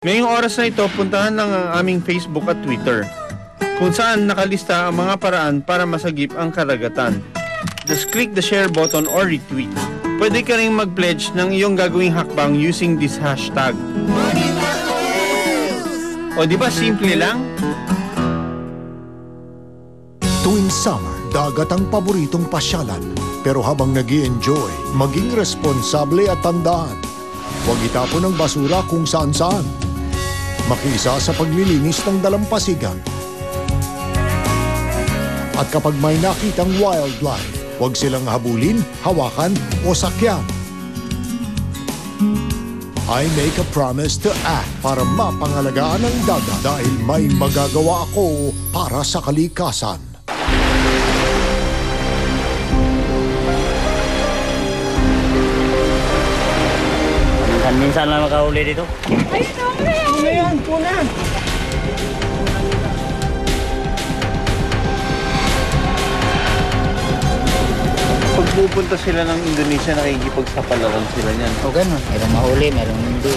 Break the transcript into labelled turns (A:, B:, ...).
A: Ngayong oras na ito, puntahan lang ang aming Facebook at Twitter, kung saan nakalista ang mga paraan para masagip ang karagatan. Just click the share button or retweet. Pwede ka rin mag-pledge ng iyong gagawing hakbang using this hashtag. O di ba simple lang?
B: Tuwing summer, dagat ang paboritong pasyalan. Pero habang nag-i-enjoy, maging responsable at tandaan. Huwag itapon ang basura kung saan-saan. Makiisa sa paglilinis ng dalampasigan. At kapag may nakitang wildlife, huwag silang habulin, hawakan o sakyan. I make a promise to act para mapangalagaan ang dagat dahil may magagawa ako para sa kalikasan.
C: Minsan lang makahuli dito.
A: Ayun na! Ano yan? Puna! Pag pupunta sila ng Indonesia, nakikipagsapalaran sila niyan.
C: O ganun, merong mahuli, merong hindi.